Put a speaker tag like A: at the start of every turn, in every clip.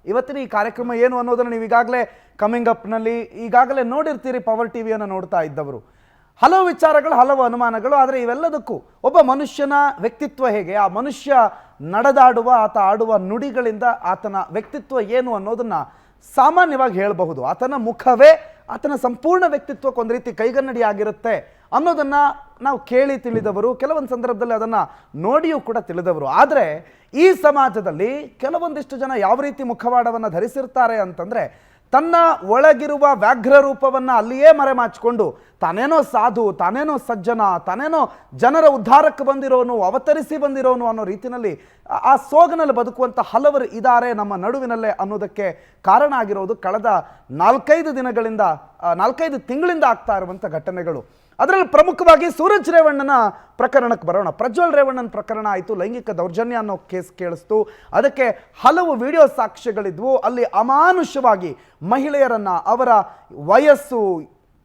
A: ಇವತ್ತಿನ ಈ ಕಾರ್ಯಕ್ರಮ ಏನು ಅನ್ನೋದನ್ನು ನೀವು ಈಗಾಗಲೇ ಕಮಿಂಗ್ ಅಪ್ನಲ್ಲಿ ಈಗಾಗಲೇ ನೋಡಿರ್ತೀರಿ. ಪವರ್ ಟಿವಿಯನ್ನು ನೋಡ್ತಾ ಇದ್ದವರು ಹಲವು ವಿಚಾರಗಳು, ಹಲವು ಅನುಮಾನಗಳು. ಆದರೆ ಇವೆಲ್ಲದಕ್ಕೂ ಒಬ್ಬ ಮನುಷ್ಯನ ವ್ಯಕ್ತಿತ್ವ ಹೇಗೆ, ಆ ಮನುಷ್ಯ ನಡೆದಾಡುವ, ಆತ ಆಡುವ ನುಡಿಗಳಿಂದ ಆತನ ವ್ಯಕ್ತಿತ್ವ ಏನು ಅನ್ನೋದನ್ನು ಸಾಮಾನ್ಯವಾಗಿ ಹೇಳಬಹುದು. ಆತನ ಮುಖವೇ ಆತನ ಸಂಪೂರ್ಣ ವ್ಯಕ್ತಿತ್ವಕ್ಕೊಂದು ರೀತಿ ಕೈಗನ್ನಡಿ ಆಗಿರುತ್ತೆ ಅನ್ನೋದನ್ನು ನಾವು ಕೇಳಿ ತಿಳಿದವರು, ಕೆಲವೊಂದು ಸಂದರ್ಭದಲ್ಲಿ ಅದನ್ನು ನೋಡಿಯೂ ಕೂಡ ತಿಳಿದವರು. ಆದರೆ ಈ ಸಮಾಜದಲ್ಲಿ ಕೆಲವೊಂದಿಷ್ಟು ಜನ ಯಾವ ರೀತಿ ಮುಖವಾಡವನ್ನು ಧರಿಸಿರ್ತಾರೆ ಅಂತಂದರೆ, ತನ್ನ ಒಳಗಿರುವ ವ್ಯಾಘ್ರ ರೂಪವನ್ನು ಅಲ್ಲಿಯೇ ಮರೆಮಾಚಿಕೊಂಡು ತಾನೇನೋ ಸಾಧು, ತಾನೇನೋ ಸಜ್ಜನ, ತಾನೇನೋ ಜನರ ಉದ್ಧಾರಕ್ಕೆ ಬಂದಿರೋನು, ಅವತರಿಸಿ ಬಂದಿರೋನು ಅನ್ನೋ ರೀತಿಯಲ್ಲಿ ಆ ಸೋಗನಲ್ಲಿ ಬದುಕುವಂಥ ಹಲವರು ಇದ್ದಾರೆ ನಮ್ಮ ನಡುವಿನಲ್ಲೇ ಅನ್ನೋದಕ್ಕೆ ಕಾರಣ ಆಗಿರೋದು ಕಳೆದ 4-5 ತಿಂಗಳಿಂದ ಆಗ್ತಾ ಇರುವಂಥ ಘಟನೆಗಳು. ಅದರಲ್ಲಿ ಪ್ರಮುಖವಾಗಿ ಸೂರಜ್ ರೇವಣ್ಣನ ಪ್ರಕರಣಕ್ಕೆ ಬರೋಣ. ಪ್ರಜ್ವಲ್ ರೇವಣ್ಣನ ಪ್ರಕರಣ ಆಯಿತು, ಲೈಂಗಿಕ ದೌರ್ಜನ್ಯ ಅನ್ನೋ ಕೇಸ್ ಕೇಳಿಸ್ತು. ಅದಕ್ಕೆ ಹಲವು ವಿಡಿಯೋ ಸಾಕ್ಷ್ಯಗಳಿದ್ವು. ಅಲ್ಲಿ ಅಮಾನುಷವಾಗಿ ಮಹಿಳೆಯರನ್ನು, ಅವರ ವಯಸ್ಸು,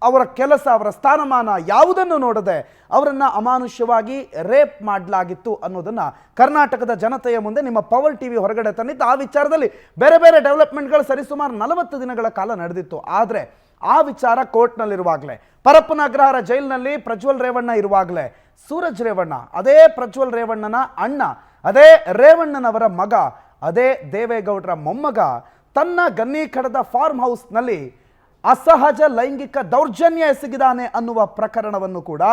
A: ಅವರ ಕೆಲಸ, ಅವರ ಸ್ಥಾನಮಾನ ಯಾವುದನ್ನು ನೋಡದೆ ಅವರನ್ನು ಅಮಾನುಷ್ಯವಾಗಿ ರೇಪ್ ಮಾಡಲಾಗಿತ್ತು ಅನ್ನೋದನ್ನು ಕರ್ನಾಟಕದ ಜನತೆಯ ಮುಂದೆ ನಿಮ್ಮ ಪವರ್ ಟಿವಿ ಹೊರಗಡೆ ತಂದಿತ್ತು. ಆ ವಿಚಾರದಲ್ಲಿ ಬೇರೆ ಬೇರೆ ಡೆವಲಪ್ಮೆಂಟ್ಗಳು ಸರಿಸುಮಾರು 40 ದಿನಗಳ ಕಾಲ ನಡೆದಿತ್ತು. ಆದರೆ ಆ ವಿಚಾರ ಕೋರ್ಟ್ನಲ್ಲಿರುವಾಗಲೇ, ಪರಪ್ಪನ ಅಗ್ರಹಾರ ಜೈಲಿನಲ್ಲಿ ಪ್ರಜ್ವಲ್ ರೇವಣ್ಣ ಇರುವಾಗಲೇ, ಸೂರಜ್ ರೇವಣ್ಣ, ಅದೇ ಪ್ರಜ್ವಲ್ ರೇವಣ್ಣನ ಅಣ್ಣ, ಅದೇ ರೇವಣ್ಣನವರ ಮಗ, ಅದೇ ದೇವೇಗೌಡರ ಮೊಮ್ಮಗ ತನ್ನ ಗನ್ನಿಖಡದ ಫಾರ್ಮ್ ಹೌಸ್ನಲ್ಲಿ ಅಸಹಜ ಲೈಂಗಿಕ ದೌರ್ಜನ್ಯ ಎಸಗಿದಾನೆ ಅನ್ನುವ ಪ್ರಕರಣವನ್ನು ಕೂಡ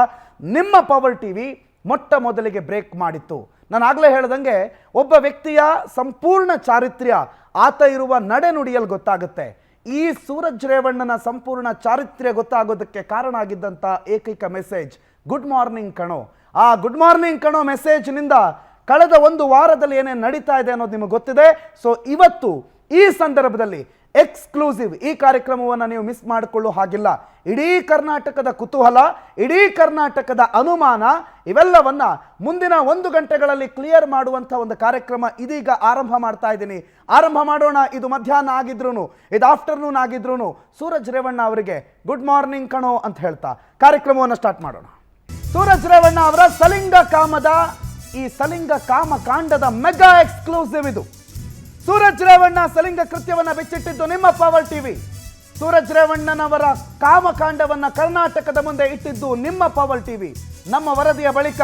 A: ನಿಮ್ಮ ಪವರ್ ಟಿವಿ ಮೊಟ್ಟ ಮೊದಲಿಗೆ ಬ್ರೇಕ್ ಮಾಡಿತ್ತು. ನಾನು ಆಗಲೇ ಹೇಳ್ದಂಗೆ ಒಬ್ಬ ವ್ಯಕ್ತಿಯ ಸಂಪೂರ್ಣ ಚಾರಿತ್ರ್ಯ ಆತ ಇರುವ ನಡೆನುಡಿಯಲ್ಲಿ ಗೊತ್ತಾಗುತ್ತೆ. ಈ ಸೂರಜ್ ರೇವಣ್ಣನ ಸಂಪೂರ್ಣ ಚಾರಿತ್ರ್ಯ ಗೊತ್ತಾಗೋದಕ್ಕೆ ಕಾರಣ ಆಗಿದ್ದಂಥ ಏಕೈಕ ಮೆಸೇಜ್ ಗುಡ್ ಮಾರ್ನಿಂಗ್ ಕಣೋ. ಆ ಗುಡ್ ಮಾರ್ನಿಂಗ್ ಕಣೋ ಮೆಸೇಜ್ನಿಂದ ಕಳೆದ ಒಂದು ವಾರದಲ್ಲಿ ಏನೇನು ನಡೀತಾ ಇದೆ ಅನ್ನೋದು ನಿಮಗೆ ಗೊತ್ತಿದೆ. ಸೊ ಇವತ್ತು ಈ ಸಂದರ್ಭದಲ್ಲಿ ಎಕ್ಸ್ಕ್ಲೂಸಿವ್ ಈ ಕಾರ್ಯಕ್ರಮವನ್ನು ನೀವು ಮಿಸ್ ಮಾಡಿಕೊಳ್ಳೋ ಹಾಗಿಲ್ಲ. ಇಡೀ ಕರ್ನಾಟಕದ ಕುತೂಹಲ, ಇಡೀ ಕರ್ನಾಟಕದ ಅನುಮಾನ ಇವೆಲ್ಲವನ್ನ ಮುಂದಿನ 1 ಗಂಟೆಗಳಲ್ಲಿ ಕ್ಲಿಯರ್ ಮಾಡುವಂಥ ಒಂದು ಕಾರ್ಯಕ್ರಮ ಇದೀಗ ಆರಂಭ ಮಾಡ್ತಾ ಇದ್ದೀನಿ. ಆರಂಭ ಮಾಡೋಣ. ಇದು ಮಧ್ಯಾಹ್ನ ಆಗಿದ್ರು, ಇದು ಆಫ್ಟರ್ನೂನ್ ಆಗಿದ್ರು ಸೂರಜ್ ರೇವಣ್ಣ ಅವರಿಗೆ ಗುಡ್ ಮಾರ್ನಿಂಗ್ ಕಣೋ ಅಂತ ಹೇಳ್ತಾ ಕಾರ್ಯಕ್ರಮವನ್ನು ಸ್ಟಾರ್ಟ್ ಮಾಡೋಣ. ಸೂರಜ್ ರೇವಣ್ಣ ಅವರ ಸಲಿಂಗ ಕಾಮದ ಈ ಸಲಿಂಗ ಕಾಮ ಕಾಂಡದ ಮೆಗಾ ಎಕ್ಸ್ಕ್ಲೂಸಿವ್ ಇದು. ಸೂರಜ್ ರೇವಣ್ಣ ಸಲಿಂಗ ಕೃತ್ಯವನ್ನ ಬಿಚ್ಚಿಟ್ಟಿದ್ದು ನಿಮ್ಮ ಪವರ್ ಟಿವಿ. ಸೂರಜ್ ರೇವಣ್ಣನವರ ಕಾಮಕಾಂಡವನ್ನ ಕರ್ನಾಟಕದ ಮುಂದೆ ಇಟ್ಟಿದ್ದು ನಿಮ್ಮ ಪವರ್ ಟಿವಿ. ನಮ್ಮ ವರದಿಯ ಬಳಿಕ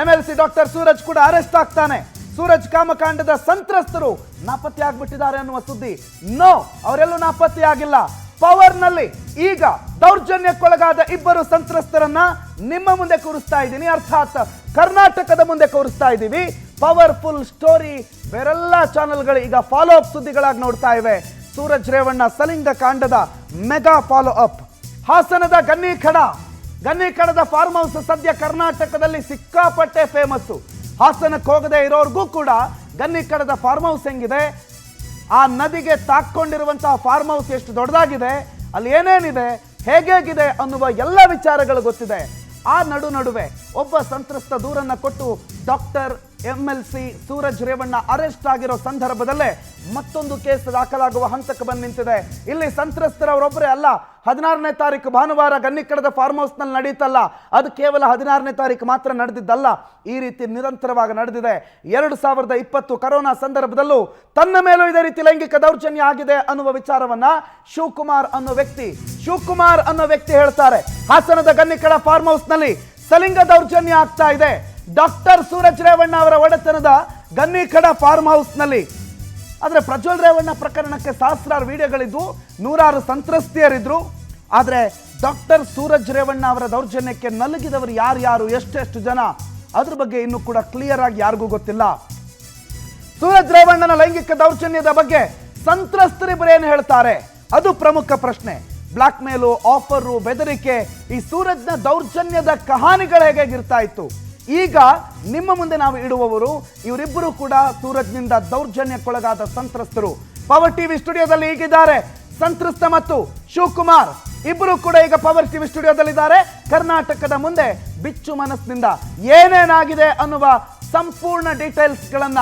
A: MLC ಡಾಕ್ಟರ್ ಸೂರಜ್ ಕೂಡ ಅರೆಸ್ಟ್ ಆಗ್ತಾನೆ. ಸೂರಜ್ ಕಾಮಕಾಂಡದ ಸಂತ್ರಸ್ತರು ನಾಪತ್ತೆ ಆಗ್ಬಿಟ್ಟಿದ್ದಾರೆ ಅನ್ನುವ ಸುದ್ದಿ. ನೋ, ಅವರೆಲ್ಲೂ ನಾಪತ್ತೆ ಆಗಿಲ್ಲ. ಪವರ್ನಲ್ಲಿ ಈಗ ದೌರ್ಜನ್ಯಕ್ಕೊಳಗಾದ 2 ಸಂತ್ರಸ್ತರನ್ನ ನಿಮ್ಮ ಮುಂದೆ ಕೂರಿಸ್ತಾ ಇದ್ದೀನಿ, ಅರ್ಥಾತ್ ಕರ್ನಾಟಕದ ಮುಂದೆ ಕೂರಿಸ್ತಾ ಇದ್ದೀವಿ. ಪವರ್ಫುಲ್ ಸ್ಟೋರಿ ಬೇರೆಲ್ಲ ಚಾನೆಲ್ಗಳು ಈಗ ಫಾಲೋ ಅಪ್ ಸುದ್ದಿಗಳಾಗಿ ನೋಡ್ತಾ ಇವೆ. ಸೂರಜ್ ರೇವಣ್ಣ ಸಲಿಂಗ ಕಾಂಡದ ಮೆಗಾ ಫಾಲೋ ಅಪ್. ಹಾಸನದ ಗನ್ನಿಖಡದ ಫಾರ್ಮ್ ಹೌಸ್ ಸದ್ಯ ಕರ್ನಾಟಕದಲ್ಲಿ ಸಿಕ್ಕಾಪಟ್ಟೆ ಫೇಮಸ್ಸು. ಹಾಸನಕ್ಕೆ ಹೋಗದೆ ಇರೋರ್ಗೂ ಕೂಡ ಗನ್ನಿಖಡದ ಫಾರ್ಮ್ ಹೌಸ್ ಹೆಂಗಿದೆ, ಆ ನದಿಗೆ ತಾಕೊಂಡಿರುವಂತಹ ಫಾರ್ಮ್ ಹೌಸ್ ಎಷ್ಟು ದೊಡ್ಡದಾಗಿದೆ, ಅಲ್ಲಿ ಏನೇನಿದೆ, ಹೇಗೇಗಿದೆ ಅನ್ನುವ ಎಲ್ಲ ವಿಚಾರಗಳು ಗೊತ್ತಿದೆ. ಆ ನಡುವೆ ಒಬ್ಬ ಸಂತ್ರಸ್ತ ದೂರನ್ನ ಕೊಟ್ಟು doctor MLC Suraj Revanna arrest ಆಗಿರೋ ಸಂದರ್ಭದಲ್ಲೇ ಮತ್ತೊಂದು ಕೇಸ್ ದಾಖಲಾಗುವ ಹಂತಕ್ಕೆ ಬಂದು ನಿಂತಿದೆ. ಇಲ್ಲಿ ಸಂತ್ರಸ್ತರವರೊಬ್ಬರೇ ಅಲ್ಲ, 16ನೇ ತಾರೀಕು ಭಾನುವಾರ ಗನ್ನಿಖಡದ ಫಾರ್ಮ್ ಹೌಸ್ನಲ್ಲಿ ನಡೀತಲ್ಲ, ಅದು ಕೇವಲ 16ನೇ ತಾರೀಕು ಮಾತ್ರ ನಡೆದಿದ್ದಲ್ಲ, ಈ ರೀತಿ ನಿರಂತರವಾಗಿ ನಡೆದಿದೆ. 2020 ಕರೋನಾ ಸಂದರ್ಭದಲ್ಲೂ ತನ್ನ ಮೇಲೂ ಇದೇ ರೀತಿ ಲೈಂಗಿಕ ದೌರ್ಜನ್ಯ ಆಗಿದೆ ಅನ್ನುವ ವಿಚಾರವನ್ನ ಶಿವಕುಮಾರ್ ಅನ್ನೋ ವ್ಯಕ್ತಿ ಹೇಳ್ತಾರೆ. ಹಾಸನದ ಗನ್ನಿಖಡ ಫಾರ್ಮ್ ಹೌಸ್ನಲ್ಲಿ ಸಲಿಂಗ ದೌರ್ಜನ್ಯ ಆಗ್ತಾ ಇದೆ. ಡಾಕ್ಟರ್ ಸೂರಜ್ ರೇವಣ್ಣ ಅವರ ಒಡೆತನದ ಗನ್ನಿಖಡ ಫಾರ್ಮ್ ಹೌಸ್ನಲ್ಲಿ. ಆದರೆ ಪ್ರಜ್ವಲ್ ರೇವಣ್ಣ ಪ್ರಕರಣಕ್ಕೆ ಸಹಸ್ರಾರು ವಿಡಿಯೋಗಳಿದ್ವು, 100 ಸಂತ್ರಸ್ತಿಯರಿದ್ರು. ಆದರೆ ಡಾಕ್ಟರ್ ಸೂರಜ್ ರೇವಣ್ಣ ಅವರ ದೌರ್ಜನ್ಯಕ್ಕೆ ನಲುಗಿದವರು ಯಾರ್ಯಾರು, ಎಷ್ಟೆಷ್ಟು ಜನ, ಅದ್ರ ಬಗ್ಗೆ ಇನ್ನೂ ಕೂಡ ಕ್ಲಿಯರ್ ಆಗಿ ಯಾರಿಗೂ ಗೊತ್ತಿಲ್ಲ. ಸೂರಜ್ ರೇವಣ್ಣನ ಲೈಂಗಿಕ ದೌರ್ಜನ್ಯದ ಬಗ್ಗೆ ಸಂತ್ರಸ್ತರಿಬ್ಬರು ಏನು ಹೇಳ್ತಾರೆ, ಅದು ಪ್ರಮುಖ ಪ್ರಶ್ನೆ. ಬ್ಲಾಕ್ ಮೇಲು, ಆಫರು, ಬೆದರಿಕೆ, ಈ ಸೂರಜ್ನ ದೌರ್ಜನ್ಯದ ಕಹಾನಿಗಳು ಹೇಗಿರ್ತಾ ಇತ್ತು. ಈಗ ನಿಮ್ಮ ಮುಂದೆ ನಾವು ಇಡುವವರು ಇವರಿಬ್ಬರು ಕೂಡ ಸೂರಜ್ನಿಂದ ದೌರ್ಜನ್ಯಕ್ಕೊಳಗಾದ ಸಂತ್ರಸ್ತರು. ಪವರ್ ಟಿವಿ ಸ್ಟುಡಿಯೋದಲ್ಲಿ ಈಗಿದ್ದಾರೆ ಸಂತ್ರಸ್ತ ಮತ್ತು ಶಿವಕುಮಾರ್, ಇಬ್ಬರು ಕೂಡ ಈಗ ಪವರ್ ಟಿವಿ ಸ್ಟುಡಿಯೋದಲ್ಲಿದ್ದಾರೆ. ಕರ್ನಾಟಕದ ಮುಂದೆ ಬಿಚ್ಚು ಮನಸ್ಸಿನಿಂದ ಏನೇನಾಗಿದೆ ಅನ್ನುವ ಸಂಪೂರ್ಣ ಡೀಟೇಲ್ಸ್ಗಳನ್ನ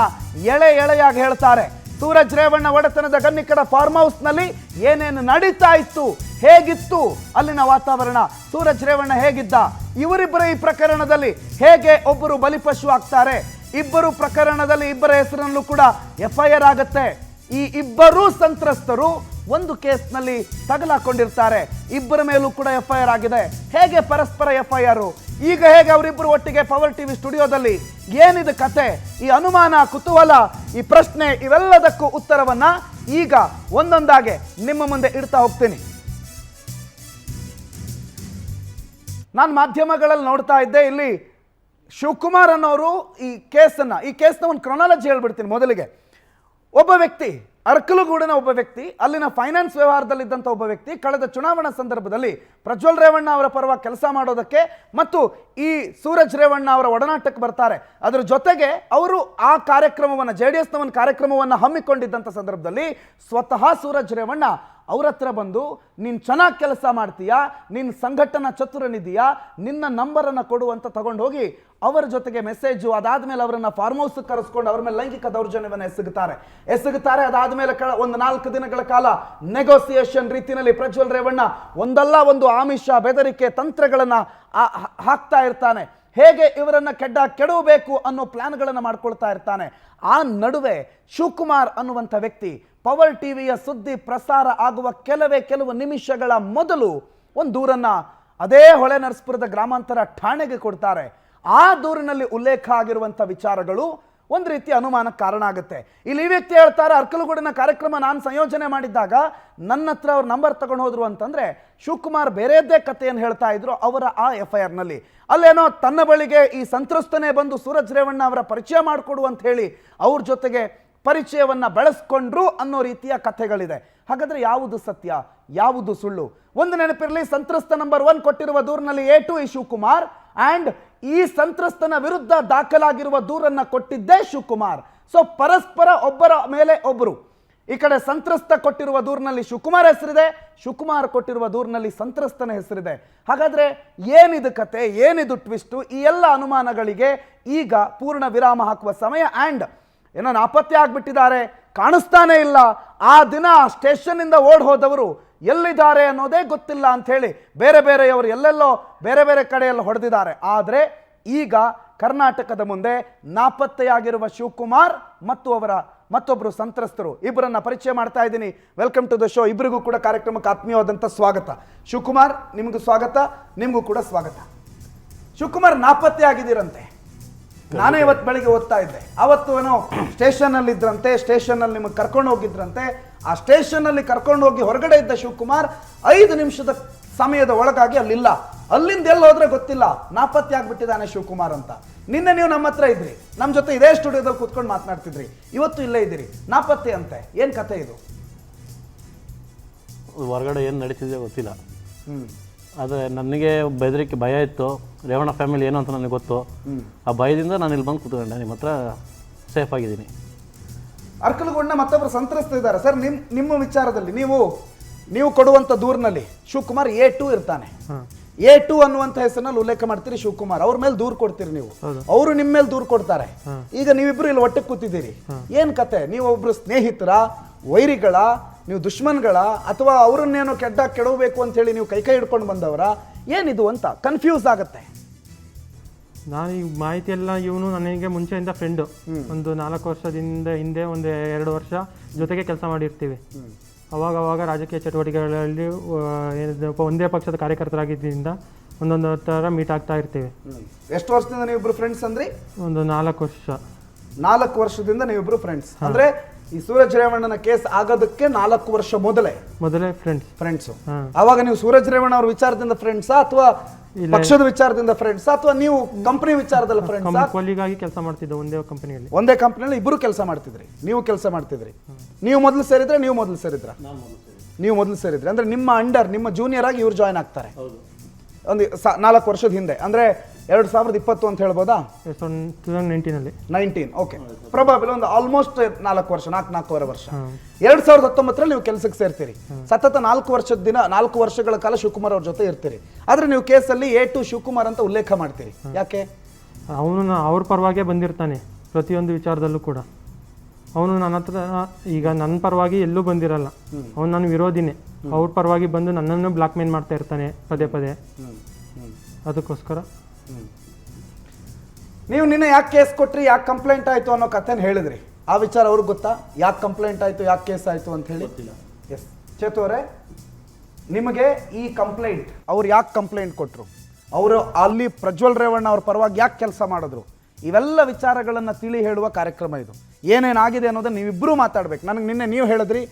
A: ಎಳೆಯಾಗಿ ಹೇಳ್ತಾರೆ. ಸೂರಜ್ ರೇವಣ್ಣ ಒಡೆತನದ ಗನ್ನಿಖಡ ಫಾರ್ಮ್ ಹೌಸ್ನಲ್ಲಿ ಏನೇನು ನಡೀತಾ ಇತ್ತು, ಹೇಗಿತ್ತು ಅಲ್ಲಿನ ವಾತಾವರಣ, ಸೂರಜ್ ರೇವಣ್ಣ ಹೇಗಿದ್ದ, ಇವರಿಬ್ಬರ ಈ ಪ್ರಕರಣದಲ್ಲಿ ಹೇಗೆ ಒಬ್ಬರು ಬಲಿಪಶು ಆಗ್ತಾರೆ, ಇಬ್ಬರು ಪ್ರಕರಣದಲ್ಲಿ ಇಬ್ಬರ ಹೆಸರಲ್ಲೂ ಕೂಡ FIR ಆಗುತ್ತೆ. ಈ ಇಬ್ಬರೂ ಸಂತ್ರಸ್ತರು ಒಂದು ಕೇಸ್ನಲ್ಲಿ ತಗಲಾಕೊಂಡಿರ್ತಾರೆ. ಇಬ್ಬರ ಮೇಲೂ ಕೂಡ FIR ಆಗಿದೆ. ಹೇಗೆ ಪರಸ್ಪರ FIR? ಈಗ ಹೇಗೆ ಅವರಿಬ್ಬರು ಒಟ್ಟಿಗೆ ಪವರ್ ಟಿವಿ ಸ್ಟುಡಿಯೋದಲ್ಲಿ? ಏನಿದೆ ಕತೆ? ಈ ಅನುಮಾನ, ಕುತೂಹಲ, ಈ ಪ್ರಶ್ನೆ, ಇವೆಲ್ಲದಕ್ಕೂ ಉತ್ತರವನ್ನ ಈಗ ಒಂದೊಂದಾಗೆ ನಿಮ್ಮ ಮುಂದೆ ಇಡ್ತಾ ಹೋಗ್ತೀನಿ. ನಾನು ಮಾಧ್ಯಮಗಳಲ್ಲಿ ನೋಡ್ತಾ ಇದ್ದೆ, ಇಲ್ಲಿ ಶಿವಕುಮಾರ್ ಅನ್ನೋರು ಈ ಕೇಸ್ನ ಒಂದು ಕ್ರೊನಾಲಜಿ ಹೇಳ್ಬಿಡ್ತೀನಿ ಮೊದಲಿಗೆ. ಒಬ್ಬ ವ್ಯಕ್ತಿ, ಅರ್ಕಲಗೂಡಿನ ಒಬ್ಬ ವ್ಯಕ್ತಿ, ಅಲ್ಲಿನ ಫೈನಾನ್ಸ್ ವ್ಯವಹಾರದಲ್ಲಿದ್ದಂಥ ಒಬ್ಬ ವ್ಯಕ್ತಿ ಕಳೆದ ಚುನಾವಣಾ ಸಂದರ್ಭದಲ್ಲಿ ಪ್ರಜ್ವಲ್ ರೇವಣ್ಣ ಅವರ ಪರವಾಗಿ ಕೆಲಸ ಮಾಡೋದಕ್ಕೆ ಮತ್ತು ಈ ಸೂರಜ್ ರೇವಣ್ಣ ಅವರ ಒಡನಾಟಕ್ಕೆ ಬರ್ತಾರೆ. ಅದರ ಜೊತೆಗೆ ಅವರು ಆ ಕಾರ್ಯಕ್ರಮವನ್ನು, JDS ನ ಒಂದು ಕಾರ್ಯಕ್ರಮವನ್ನು ಹಮ್ಮಿಕೊಂಡಿದ್ದಂಥ ಸಂದರ್ಭದಲ್ಲಿ ಸ್ವತಃ ಸೂರಜ್ ರೇವಣ್ಣ ಅವ್ರ ಹತ್ರ ಬಂದು, ನೀನು ಚೆನ್ನಾಗಿ ಕೆಲಸ ಮಾಡ್ತೀಯಾ, ನಿನ್ನ ಸಂಘಟನಾ ಚತುರನಿದೆಯಾ, ನಿನ್ನ ನಂಬರನ್ನು ಕೊಡು ಅಂತ ತಗೊಂಡು ಹೋಗಿ ಅವರ ಜೊತೆಗೆ ಮೆಸೇಜು, ಅದಾದ್ಮೇಲೆ ಅವರನ್ನು ಫಾರ್ಮ್ ಹೌಸ್ ಕರೆಸ್ಕೊಂಡು ಅವ್ರ ಮೇಲೆ ಲೈಂಗಿಕ ದೌರ್ಜನ್ಯವನ್ನು ಎಸಗುತ್ತಾರೆ. ಅದಾದ್ಮೇಲೆ ಒಂದು 4 ದಿನಗಳ ಕಾಲ ನೆಗೋಸಿಯೇಷನ್ ರೀತಿಯಲ್ಲಿ ಪ್ರಜ್ವಲ್ ರೇವಣ್ಣ ಒಂದಲ್ಲ ಒಂದು ಆಮಿಷ, ಬೆದರಿಕೆ, ತಂತ್ರಗಳನ್ನು ಹಾಕ್ತಾ ಇರ್ತಾನೆ. ಹೇಗೆ ಇವರನ್ನು ಕೆಡವಬೇಕು ಅನ್ನೋ ಪ್ಲಾನ್ಗಳನ್ನು ಮಾಡ್ಕೊಳ್ತಾ ಇರ್ತಾನೆ. ಆ ನಡುವೆ ಶಿವಕುಮಾರ್ ಅನ್ನುವಂಥ ವ್ಯಕ್ತಿ ಪವರ್ ಟಿವಿಯ ಸುದ್ದಿ ಪ್ರಸಾರ ಆಗುವ ಕೆಲವು ನಿಮಿಷಗಳ ಮೊದಲು ಒಂದು ದೂರನ್ನ ಅದೇ ಹೊಳೆನರಸೀಪುರದ ಗ್ರಾಮಾಂತರ ಠಾಣೆಗೆ ಕೊಡ್ತಾರೆ. ಆ ದೂರಿನಲ್ಲಿ ಉಲ್ಲೇಖ ಆಗಿರುವಂಥ ವಿಚಾರಗಳು ಒಂದು ರೀತಿ ಅನುಮಾನಕ್ಕೆ ಕಾರಣ ಆಗುತ್ತೆ. ಇಲ್ಲಿ ಈ ವ್ಯಕ್ತಿ ಹೇಳ್ತಾರೆ, ಅರ್ಕಲಗೂಡಿನ ಕಾರ್ಯಕ್ರಮ ನಾನು ಸಂಯೋಜನೆ ಮಾಡಿದ್ದಾಗ ನನ್ನ ಹತ್ರ ಅವ್ರ ನಂಬರ್ ತಗೊಂಡು ಹೋದ್ರು ಅಂತಂದ್ರೆ ಶಿವಕುಮಾರ್ ಬೇರೆಯದ್ದೇ ಕಥೆಯನ್ನು ಹೇಳ್ತಾ ಇದ್ರು ಅವರ ಆ FIR ನಲ್ಲಿ. ಅಲ್ಲೇನೋ ತನ್ನ ಬಳಿಗೆ ಈ ಸಂತ್ರಸ್ತನೇ ಬಂದು ಸೂರಜ್ ರೇವಣ್ಣ ಅವರ ಪರಿಚಯ ಮಾಡಿಕೊಡು ಅಂತ ಹೇಳಿ ಅವ್ರ ಜೊತೆಗೆ ಪರಿಚಯವನ್ನ ಬೆಳೆಸ್ಕೊಂಡ್ರು ಅನ್ನೋ ರೀತಿಯ ಕಥೆಗಳಿದೆ. ಹಾಗಾದ್ರೆ ಯಾವುದು ಸತ್ಯ, ಯಾವುದು ಸುಳ್ಳು? ಒಂದು ನೆನಪಿರಲಿ, ಸಂತ್ರಸ್ತ ನಂಬರ್ 1 ಕೊಟ್ಟಿರುವ ದೂರಿನಲ್ಲಿ A2 ಈ ಶಿವಕುಮಾರ್, ಅಂಡ್ ಈ ಸಂತ್ರಸ್ತನ ವಿರುದ್ಧ ದಾಖಲಾಗಿರುವ ದೂರನ್ನ ಕೊಟ್ಟಿದ್ದೇ ಶಿವಕುಮಾರ್. ಸೊ ಪರಸ್ಪರ ಒಬ್ಬರ ಮೇಲೆ ಒಬ್ಬರು. ಈ ಕಡೆ ಸಂತ್ರಸ್ತ ಕೊಟ್ಟಿರುವ ದೂರಿನಲ್ಲಿ ಶಿವಕುಮಾರ್ ಹೆಸರಿದೆ, ಶಿವಕುಮಾರ್ ಕೊಟ್ಟಿರುವ ದೂರಿನಲ್ಲಿ ಸಂತ್ರಸ್ತನ ಹೆಸರಿದೆ. ಹಾಗಾದ್ರೆ ಏನಿದು ಕತೆ, ಏನಿದು ಟ್ವಿಸ್ಟು? ಈ ಎಲ್ಲ ಅನುಮಾನಗಳಿಗೆ ಈಗ ಪೂರ್ಣ ವಿರಾಮ ಹಾಕುವ ಸಮಯ. ಆ್ಯಂಡ್ ಏನೋ ನಾಪತ್ತೆ ಆಗ್ಬಿಟ್ಟಿದ್ದಾರೆ, ಕಾಣಿಸ್ತಾನೆ ಇಲ್ಲ. ಆ ದಿನ ಸ್ಟೇಷನ್ ಇಂದ ಓಡ್ ಹೋದವರು ಎಲ್ಲಿದ್ದಾರೆ ಅನ್ನೋದೇ ಗೊತ್ತಿಲ್ಲ ಅಂತ ಹೇಳಿ ಬೇರೆಯವರು ಎಲ್ಲೆಲ್ಲೋ ಬೇರೆ ಕಡೆಯಲ್ಲಿ ಹೊಡೆದಿದ್ದಾರೆ. ಆದರೆ ಈಗ ಕರ್ನಾಟಕದ ಮುಂದೆ ನಾಪತ್ತೆಯಾಗಿರುವ ಶಿವಕುಮಾರ್ ಮತ್ತು ಅವರ ಮತ್ತೊಬ್ಬರು ಸಂತ್ರಸ್ತರು ಇಬ್ಬರನ್ನ ಪರಿಚಯ ಮಾಡ್ತಾ ಇದ್ದೀನಿ. Welcome to the show. ಇಬ್ಬರಿಗೂ ಕೂಡ ಕಾರ್ಯಕ್ರಮಕ್ಕೆ ಆತ್ಮೀಯವಾದಂಥ ಸ್ವಾಗತ. ಶಿವಕುಮಾರ್, ನಿಮಗೂ ಸ್ವಾಗತ, ನಿಮಗೂ ಕೂಡ ಸ್ವಾಗತ. ಶಿವಕುಮಾರ್ ನಾಪತ್ತೆ ಆಗಿದ್ದೀರಂತೆ. ನಾನೇ ಇವತ್ತು ಬೆಳಿಗ್ಗೆ ಓದ್ತಾ ಇದ್ದೆ. ಅವತ್ತು ಏನೋ ಸ್ಟೇಷನ್ನಲ್ಲಿ ಇದ್ರಂತೆ, ಸ್ಟೇಷನ್ನಲ್ಲಿ ನಿಮಗೆ ಕರ್ಕೊಂಡು ಹೋಗಿದ್ರಂತೆ. ಆ ಸ್ಟೇಷನ್ನಲ್ಲಿ ಕರ್ಕೊಂಡು ಹೋಗಿ ಹೊರಗಡೆ ಇದ್ದ ಶಿವಕುಮಾರ್ 5 ನಿಮಿಷದ ಸಮಯದ ಒಳಗಾಗಿ ಅಲ್ಲಿಲ್ಲ. ಅಲ್ಲಿಂದ ಎಲ್ಲಿ ಹೋದ್ರೆ ಗೊತ್ತಿಲ್ಲ, ನಾಪತ್ತೆ ಆಗ್ಬಿಟ್ಟಿದ್ದಾನೆ ಶಿವಕುಮಾರ್ ಅಂತ. ನಿನ್ನೆ ನೀವು ನಮ್ಮ ಹತ್ರ ಇದ್ರಿ, ನಮ್ಮ ಜೊತೆ ಇದೇ ಸ್ಟುಡಿಯೋದಲ್ಲಿ ಕೂತ್ಕೊಂಡು ಮಾತನಾಡ್ತಿದ್ರಿ. ಇವತ್ತು ಇಲ್ಲೇ ಇದ್ದೀರಿ, ನಾಪತ್ತೆ ಅಂತೆ. ಏನು ಕತೆ ಇದು?
B: ಹೊರಗಡೆ ಏನು ನಡೀತಿದೆ ಗೊತ್ತಿಲ್ಲ. ಆದರೆ ನನಗೆ ಬೆದರಿಕೆ, ಭಯ ಇತ್ತು. ರೇವಣ್ಣ ಫ್ಯಾಮಿಲಿ ಏನು ಅಂತ ನನಗೆ ಗೊತ್ತು. ಆ ಭಯದಿಂದ ನಾನು ಇಲ್ಲಿ ಬಂದು ಕೂತ್ಕೊಂಡೆ. ನಿಮ್ಮ ಹತ್ರ ಸೇಫ್ ಆಗಿದ್ದೀನಿ.
A: ಅರ್ಕಲಗೂಡಿನ ಮತ್ತೊಬ್ಬರು ಸಂತ್ರಸ್ತ ಇದ್ದಾರೆ ಸರ್. ನಿಮ್ಮ ವಿಚಾರದಲ್ಲಿ ನೀವು ಕೊಡುವಂಥ ದೂರಿನಲ್ಲಿ ಶಿವಕುಮಾರ್ A2 ಇರ್ತಾನೆ. A2 ಅನ್ನುವಂಥ ಹೆಸರಿನಲ್ಲಿ ಉಲ್ಲೇಖ ಮಾಡ್ತೀರಿ ಶಿವಕುಮಾರ್. ಅವ್ರ ಮೇಲೆ ದೂರು ಕೊಡ್ತೀರಿ ನೀವು, ಅವರು ನಿಮ್ಮ ಮೇಲೆ ದೂರು ಕೊಡ್ತಾರೆ. ಈಗ ನೀವಿಬ್ರು ಇಲ್ಲಿ ಒಟ್ಟಿಗೆ ಕೂತಿದ್ದೀರಿ. ಏನ್ ಕತೆ? ನೀವು ಒಬ್ರು ಸ್ನೇಹಿತರ, ವೈರಿಗಳ, ನೀವು ದುಶ್ಮನ್ಗಳ, ಅಥವಾ ಅವರನ್ನೇನೋ ಕೆಡವಬೇಕು ಅಂತ ಹೇಳಿ ನೀವು ಕೈ ಹಿಡ್ಕೊಂಡು ಬಂದವರ? ಏನಿದು ಅಂತ ಕನ್ಫ್ಯೂಸ್ ಆಗುತ್ತೆ.
C: ನಾನು ಈ ಮಾಹಿತಿ ಎಲ್ಲ ಇವನು ನನಗೆ ಮುಂಚೆಯಿಂದ ಫ್ರೆಂಡು. ಒಂದು 4 ವರ್ಷದಿಂದ ಹಿಂದೆ ಒಂದು 2 ವರ್ಷ ಜೊತೆಗೆ ಕೆಲಸ ಮಾಡಿರ್ತೀವಿ. ಅವಾಗ ರಾಜಕೀಯ ಚಟುವಟಿಕೆಗಳಲ್ಲಿ ಒಂದೇ ಪಕ್ಷದ ಕಾರ್ಯಕರ್ತರಾಗಿದ್ದರಿಂದ ಒಂದೊಂದು ಥರ ಮೀಟ್ ಆಗ್ತಾ ಇರ್ತೀವಿ.
A: ಎಷ್ಟು ವರ್ಷದಿಂದ ನೀವಿಬ್ರು ಫ್ರೆಂಡ್ಸ್ ಅಂದ್ರಿ?
C: ಒಂದು 4 ವರ್ಷ.
A: 4 ವರ್ಷದಿಂದ ನೀವಿಬ್ರು ಫ್ರೆಂಡ್ಸ್ ಅಂದ್ರೆ ಈ ಸೂರಜ್ ರೇವಣ್ಣನ ಕೇಸ್ ಆಗೋದಕ್ಕೆ 4 ವರ್ಷ ಮೊದಲೇ ಫ್ರೆಂಡ್ಸ್. ಅವಾಗ ನೀವು ಸೂರಜ್ ರೇವಣ್ಣ ಅವ್ರ ವಿಚಾರದಿಂದ ಫ್ರೆಂಡ್ಸಾ ಅಥವಾ ಪಕ್ಷದ ವಿಚಾರದಿಂದ ಫ್ರೆಂಡ್ಸಾ ಅಥವಾ ನೀವು ಕಂಪನಿ ವಿಚಾರದಲ್ಲಿ ಫ್ರೆಂಡ್ಸಾ?
C: ಕೊಲ್ಲಿಗಾಗಿ ಕೆಲಸ ಮಾಡ್ತಿದ್ದೆ ಒಂದೇ ಕಂಪನಿಯಲ್ಲಿ
A: ಇಬ್ಬರು ಕೆಲಸ ಮಾಡ್ತಿದ್ರಿ. ನೀವು ಕೆಲಸ ಮಾಡ್ತಿದ್ರಿ. ನೀವು ಮೊದಲು ಸೇರಿದ್ರೆ ನೀವು ಮೊದಲು ಸೇರಿದ್ರೆ ಅಂದ್ರೆ ನಿಮ್ಮ ಅಂಡರ್, ನಿಮ್ಮ ಜೂನಿಯರ್ ಆಗಿ ಇವ್ರು ಜಾಯ್ನ್ ಆಗ್ತಾರೆ ಒಂದು 4 ವರ್ಷದ ಹಿಂದೆ. ಅಂದ್ರೆ 2020 ಅಂತ ಹೇಳ್ಬೋದಾ? 19. ಓಕೆ, ಪ್ರೊಬಾಬಲಿ ಒಂದು ಆಲ್ಮೋಸ್ಟ್ 4.5 ವರ್ಷ. 2019ರಲ್ಲಿ ನೀವು ಕೆಲಸಕ್ಕೆ ಸೇರ್ತೀರಿ. ಸತತ 4 ವರ್ಷಗಳ ಕಾಲ ಶಿವಕುಮಾರ್ ಅವ್ರ ಜೊತೆ ಇರ್ತೀರಿ. ಆದ್ರೆ ನೀವು ಕೇಸಲ್ಲಿ A2 ಶಿವಕುಮಾರ್ ಅಂತ ಉಲ್ಲೇಖ ಮಾಡ್ತೀರಿ. ಯಾಕೆ?
C: ಅವನು ಅವ್ರ ಪರವಾಗೇ ಬಂದಿರ್ತಾನೆ ಪ್ರತಿಯೊಂದು ವಿಚಾರದಲ್ಲೂ ಕೂಡ. ಅವನು ನನ್ನ ಹತ್ರ ಈಗ ನನ್ನ ಪರವಾಗಿ ಎಲ್ಲೂ ಬಂದಿರಲ್ಲ. ಅವನು ನನ್ನ ವಿರೋಧಿನೇ. ಅವ್ರ ಪರವಾಗಿ ಬಂದು ನನ್ನನ್ನು ಬ್ಲಾಕ್ ಮೇಲ್ ಮಾಡ್ತಾ ಇರ್ತಾನೆ ಪದೇ. ಅದಕ್ಕೋಸ್ಕರ
A: ನೀವು ನಿನ್ನೆ ಯಾಕೆ ಕೇಸ್ ಕೊಟ್ರಿ, ಯಾಕೆ ಕಂಪ್ಲೇಂಟ್ ಆಯ್ತು ಅನ್ನೋ ಕಥೆನ ಹೇಳಿದ್ರಿ. ಆ ವಿಚಾರ ಅವ್ರಿಗೆ ಗೊತ್ತಾ? ಯಾಕೆ ಕಂಪ್ಲೇಂಟ್ ಆಯಿತು, ಯಾಕೆ ಕೇಸ್ ಆಯಿತು ಅಂತ ಹೇಳಿ? ಎಸ್ ಚೇತು ಅವರೇ, ನಿಮಗೆ ಈ ಕಂಪ್ಲೇಂಟ್ ಅವ್ರು ಯಾಕೆ ಕಂಪ್ಲೇಂಟ್ ಕೊಟ್ಟರು, ಅವರು ಅಲ್ಲಿ ಪ್ರಜ್ವಲ್ ರೇವಣ್ಣ ಅವ್ರ ಪರವಾಗಿ ಯಾಕೆ ಕೆಲಸ ಮಾಡಿದ್ರು, ಇವೆಲ್ಲ ವಿಚಾರಗಳನ್ನು ತಿಳಿ ಹೇಳುವ ಕಾರ್ಯಕ್ರಮ ಇದು. ಏನೇನಾಗಿದೆ ಅನ್ನೋದನ್ನು ನೀವಿಬ್ಬರೂ ಮಾತಾಡಬೇಕು. ನನಗೆ ನಿನ್ನೆ ನೀವು ಹೇಳಿದ್ರಿ,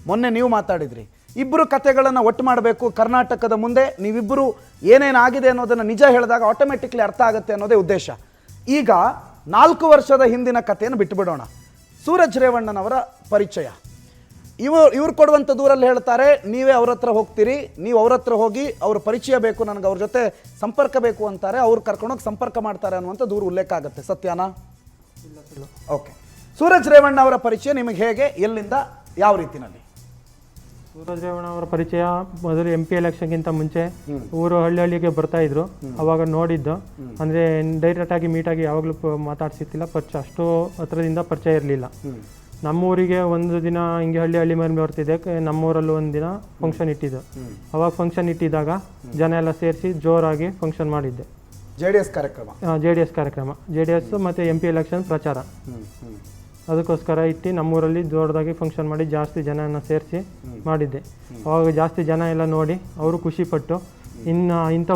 A: ಮೊನ್ನೆ ನೀವು ಮಾತಾಡಿದ್ರಿ, ಇಬ್ಬರು ಕಥೆಗಳನ್ನು ಒಟ್ಟು ಮಾಡಬೇಕು ಕರ್ನಾಟಕದ ಮುಂದೆ. ನೀವಿಬ್ಬರು ಏನೇನಾಗಿದೆ ಅನ್ನೋದನ್ನು ನಿಜ ಹೇಳಿದಾಗ ಆಟೋಮೆಟಿಕ್ಲಿ ಅರ್ಥ ಆಗುತ್ತೆ ಅನ್ನೋದೇ ಉದ್ದೇಶ. ಈಗ 4 ವರ್ಷದ ಹಿಂದಿನ ಕಥೆಯನ್ನು ಬಿಟ್ಟುಬಿಡೋಣ. ಸೂರಜ್ ರೇವಣ್ಣನವರ ಪರಿಚಯ, ಇವ್ರು ಕೊಡುವಂಥ ದೂರಲ್ಲಿ ಹೇಳ್ತಾರೆ ನೀವೇ ಅವ್ರ ಹತ್ರ ಹೋಗ್ತೀರಿ, ನೀವು ಅವ್ರ ಹತ್ರ ಹೋಗಿ ಅವ್ರ ಪರಿಚಯ ಬೇಕು, ನನಗೆ ಅವ್ರ ಜೊತೆ ಸಂಪರ್ಕ ಬೇಕು ಅಂತಾರೆ, ಅವ್ರು ಕರ್ಕೊಂಡೋಗಿ ಸಂಪರ್ಕ ಮಾಡ್ತಾರೆ ಅನ್ನುವಂಥ ದೂರು ಉಲ್ಲೇಖ ಆಗುತ್ತೆ. ಸತ್ಯನಾ? ಓಕೆ. ಸೂರಜ್ ರೇವಣ್ಣ ಅವರ ಪರಿಚಯ ನಿಮಗೆ ಹೇಗೆ, ಎಲ್ಲಿಂದ, ಯಾವ ರೀತಿನಲ್ಲಿ?
C: ಸೂರಜ್ ರೇವಣ್ಣ ಅವರ ಪರಿಚಯ ಮೊದಲು MP ಎಲೆಕ್ಷನ್ಗಿಂತ ಮುಂಚೆ ಊರು ಹಳ್ಳಿಗೆ ಬರ್ತಾ ಇದ್ರು. ಅವಾಗ ನೋಡಿದ್ದು, ಅಂದರೆ ಡೈರೆಕ್ಟ್ ಆಗಿ ಮೀಟಾಗಿ ಯಾವಾಗಲೂ ಮಾತಾಡ್ಸಿರ್ತಿಲ್ಲ, ಪರಿಚಯ ಅಷ್ಟು ಹತ್ರದಿಂದ ಪರಿಚಯ ಇರಲಿಲ್ಲ. ನಮ್ಮೂರಿಗೆ ಒಂದು ದಿನ ಹಿಂಗೆ ಹಳ್ಳಿ ಮೇಲೆ ಬರ್ತಿದ್ದೆ, ನಮ್ಮೂರಲ್ಲೂ ಒಂದು ದಿನ ಫಂಕ್ಷನ್ ಇಟ್ಟಿದ್ದು. ಅವಾಗ ಫಂಕ್ಷನ್ ಇಟ್ಟಿದ್ದಾಗ ಜನ ಎಲ್ಲ ಸೇರಿಸಿ ಜೋರಾಗಿ ಫಂಕ್ಷನ್ ಮಾಡಿದ್ದೆ.
A: JDS ಕಾರ್ಯಕ್ರಮ,
C: JDS ಮತ್ತು MP ಎಲೆಕ್ಷನ್ ಪ್ರಚಾರ, ಅದಕ್ಕೋಸ್ಕರ ಇಟ್ಟು ನಮ್ಮೂರಲ್ಲಿ ದೊಡ್ಡದಾಗಿ ಫಂಕ್ಷನ್ ಮಾಡಿ ಜಾಸ್ತಿ ಜನನ ಸೇರಿಸಿ ಮಾಡಿದ್ದೆ. ಅವಾಗ ಜಾಸ್ತಿ ಜನ ಎಲ್ಲ ನೋಡಿ ಅವರು ಖುಷಿಪಟ್ಟು, ಇನ್ನು ಇಂಥ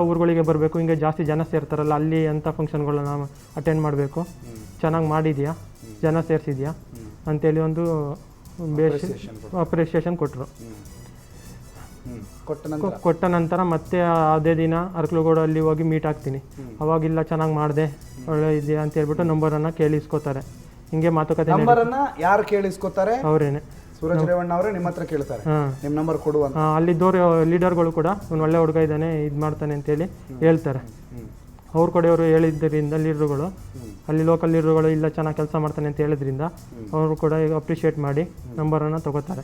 C: ಊರುಗಳಿಗೆ ಬರಬೇಕು, ಹಿಂಗೆ ಜಾಸ್ತಿ ಜನ ಸೇರ್ತಾರಲ್ಲ ಅಲ್ಲಿ ಅಂಥ ಫಂಕ್ಷನ್ಗಳನ್ನ ಅಟೆಂಡ್ ಮಾಡಬೇಕು, ಚೆನ್ನಾಗಿ ಮಾಡಿದ್ಯಾ, ಜನ ಸೇರಿಸಿದ್ಯಾ ಅಂತೇಳಿ ಒಂದು ಅಪ್ರಿಸಿಯೇಷನ್ ಕೊಟ್ಟರು. ಕೊಟ್ಟ ನಂತರ ಮತ್ತೆ ಅದೇ ದಿನ ಅರ್ಕಲಗೂಡಲ್ಲಿ ಹೋಗಿ ಮೀಟ್ ಆಗ್ತೀನಿ. ಅವಾಗಿಲ್ಲ ಚೆನ್ನಾಗಿ ಮಾಡಿದೆ, ಒಳ್ಳೆ ಇದೆಯಾ ಅಂತ ಹೇಳ್ಬಿಟ್ಟು ನಂಬರನ್ನು ಕೇಳಿಸ್ಕೋತಾರೆ. ಹಿಂಗೆ ಮಾತುಕತೆ
A: ನಂಬರನ್ನ ಯಾರು ಕೇಳಿಸ್ಕೋತಾರೆ?
C: ಅವರೇನೆ,
A: ಸೂರಜ್ ರೇವಣ್ಣ ಅವರೇ ನಿಮ್ಮ ಹತ್ರ ಕೇಳ್ತಾರೆ, ನಿಮ್ಮ ನಂಬರ್ ಕೊಡು ಅಂತ.
C: ಅಲ್ಲಿದ್ದವ್ರು ಲೀಡರ್ಗಳು ಕೂಡ ಒಂದು ಒಳ್ಳೆ ಹುಡುಗ ಇದ್ದಾನೆ, ಇದು ಮಾಡ್ತಾನೆ ಅಂತೇಳಿ ಹೇಳ್ತಾರೆ. ಅವ್ರ ಕಡೆಯವರು ಹೇಳಿದ್ದರಿಂದ ಲೀಡ್ರುಗಳು, ಅಲ್ಲಿ ಲೋಕಲ್ ಲೀಡ್ರುಗಳು ಇಲ್ಲ ಚೆನ್ನಾಗಿ ಕೆಲಸ ಮಾಡ್ತಾನೆ ಅಂತ ಹೇಳಿದ್ರಿಂದ ಅವರು ಕೂಡ ಈಗ ಅಪ್ರಿಷಿಯೇಟ್ ಮಾಡಿ ನಂಬರನ್ನು ತೊಗೋತಾರೆ.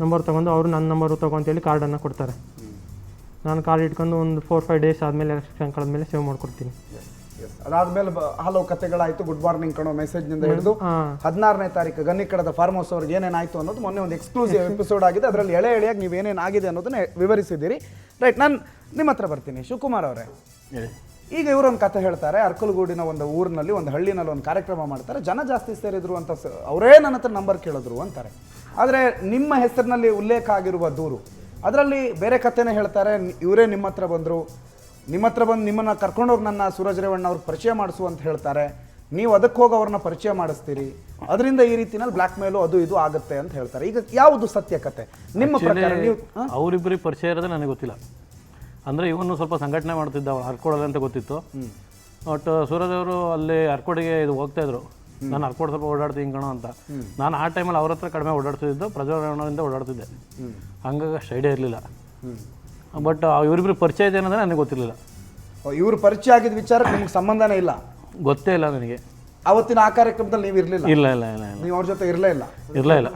C: ನಂಬರ್ ತೊಗೊಂಡು ಅವರು ನನ್ನ ನಂಬರು ತೊಗೊಂತೇಳಿ ಕಾರ್ಡನ್ನು ಕೊಡ್ತಾರೆ. ನಾನು ಕಾರ್ಡ್ ಇಟ್ಕೊಂಡು ಒಂದು 4-5 ಡೇಸ್ ಆದಮೇಲೆ ಎಲೆಕ್ಷನ್ ಕಳೆದ್ಮೇಲೆ ಸೇವ್ ಮಾಡ್ಕೊಡ್ತೀನಿ.
A: ಅದಾದ್ಮೇಲೆ ಹಲವು ಕಥೆಗಳಾಯ್ತು. ಗುಡ್ ಮಾರ್ನಿಂಗ್ ಕಣೋ ಮೆಸೇಜ್ನಿಂದ ಹಿಡಿದು 16ನೇ ತಾರೀಕು ಗನ್ನಿಕಡದ ಫಾರ್ಮ್ ಹೌಸ್ ಅವ್ರಿಗೆ ಏನೇನಾಯ್ತು ಅನ್ನೋದು ಮೊನ್ನೆ ಒಂದು ಎಕ್ಸ್ಕ್ಲೂಸಿವ್ ಎಪಿಸೋಡ್ ಆಗಿದೆ. ಅದರಲ್ಲಿ ಎಳೆಯಾಗಿ ನೀವು ಏನೇನಾಗಿದೆ ಅನ್ನೋದನ್ನ ವಿವರಿಸಿದ್ದೀರಿ. ರೈಟ್, ನಾನು ನಿಮ್ಮ ಹತ್ರ ಬರ್ತೀನಿ. ಶಿವಕುಮಾರ್ ಅವರೇ, ಈಗ ಇವರೊಂದು ಕಥೆ ಹೇಳ್ತಾರೆ. ಅರ್ಕಲಗೂಡಿನ ಒಂದು ಊರಿನಲ್ಲಿ, ಒಂದು ಹಳ್ಳಿನಲ್ಲಿ ಒಂದು ಕಾರ್ಯಕ್ರಮ ಮಾಡ್ತಾರೆ, ಜನ ಜಾಸ್ತಿ ಸೇರಿದ್ರು ಅಂತ ಅವರೇ ನನ್ನ ಹತ್ರ ನಂಬರ್ ಕೇಳಿದ್ರು ಅಂತಾರೆ. ಆದರೆ ನಿಮ್ಮ ಹೆಸರಿನಲ್ಲಿ ಉಲ್ಲೇಖ ಆಗಿರುವ ದೂರು, ಅದರಲ್ಲಿ ಬೇರೆ ಕಥೆನೇ ಹೇಳ್ತಾರೆ. ಇವರೇ ನಿಮ್ಮ ಹತ್ರ ಬಂದು ನಿಮ್ಮನ್ನು ಕರ್ಕೊಂಡೋಗಿ ನನ್ನ ಸೂರಜ್ ರೇವಣ್ಣ ಅವ್ರಿಗೆ ಪರಿಚಯ ಮಾಡಿಸು ಅಂತ ಹೇಳ್ತಾರೆ. ನೀವು ಅದಕ್ಕೆ ಹೋಗಿ ಅವ್ರನ್ನ ಪರಿಚಯ ಮಾಡಿಸ್ತೀರಿ, ಅದರಿಂದ ಈ ರೀತಿನಲ್ಲಿ ಬ್ಲ್ಯಾಕ್ ಮೇಲು ಅದು ಇದು ಆಗುತ್ತೆ ಅಂತ ಹೇಳ್ತಾರೆ. ಈಗ ಯಾವುದು ಸತ್ಯ ಕತೆ ನಿಮ್ಮ ಪ್ರಕಾರ? ನೀವು
B: ಅವರಿಬ್ಬರಿಗೆ ಪರಿಚಯ ಇರೋದೇ ನನಗೆ ಗೊತ್ತಿಲ್ಲ. ಅಂದರೆ ಇವನು ಸ್ವಲ್ಪ ಸಂಘಟನೆ ಮಾಡ್ತಿದ್ದ, ಅವಳು ಅರ್ಕೋಡಲ್ಲಿ ಅಂತ ಗೊತ್ತಿತ್ತು. ಬಟ್ ಸೂರಜ್ ಅವರು ಅಲ್ಲಿ ಅರ್ಕೋಡಿಗೆ ಇದು ಹೋಗ್ತಾಯಿದ್ರು. ನಾನು ಅರ್ಕೋಡ್ ಸ್ವಲ್ಪ ಓಡಾಡ್ತೀನಿ ಕಣೋ ಅಂತ. ನಾನು ಆ ಟೈಮಲ್ಲಿ ಅವ್ರ ಹತ್ರ ಕಡಿಮೆ ಓಡಾಡ್ತಿದ್ದು, ಪ್ರಜ್ವಲ್ ರೇವಣ್ಣದಿಂದ ಓಡಾಡ್ತಿದ್ದೆ. ಹಂಗಾಗಿ ಅಷ್ಟು ಐಡಿಯಾ ಇರಲಿಲ್ಲ. ಬಟ್ ಇವರಿಬ್ಬರು ಪರಿಚಯ ಇದೆ ಅನ್ನೋದೇ ನನಗೆ ಗೊತ್ತಿರಲಿಲ್ಲ.
A: ಇವರು ಪರಿಚಯ ಆಗಿದ್ದ ವಿಚಾರಕ್ಕೆ ನಿಮ್ಗೆ ಸಂಬಂಧನೇ ಇಲ್ಲ?
B: ಗೊತ್ತೇ ಇಲ್ಲ ನನಗೆ.
A: ಅವತ್ತಿನ ಆ ಕಾರ್ಯಕ್ರಮದಲ್ಲಿ ನೀವು ಇರಲಿಲ್ಲ?
B: ಇಲ್ಲ ಇಲ್ಲ ಇಲ್ಲ ಇಲ್ಲ,
A: ನೀವು ಅವ್ರ ಜೊತೆ ಇರಲೇ ಇಲ್ಲ?
B: ಇರಲೇ ಇಲ್ಲ.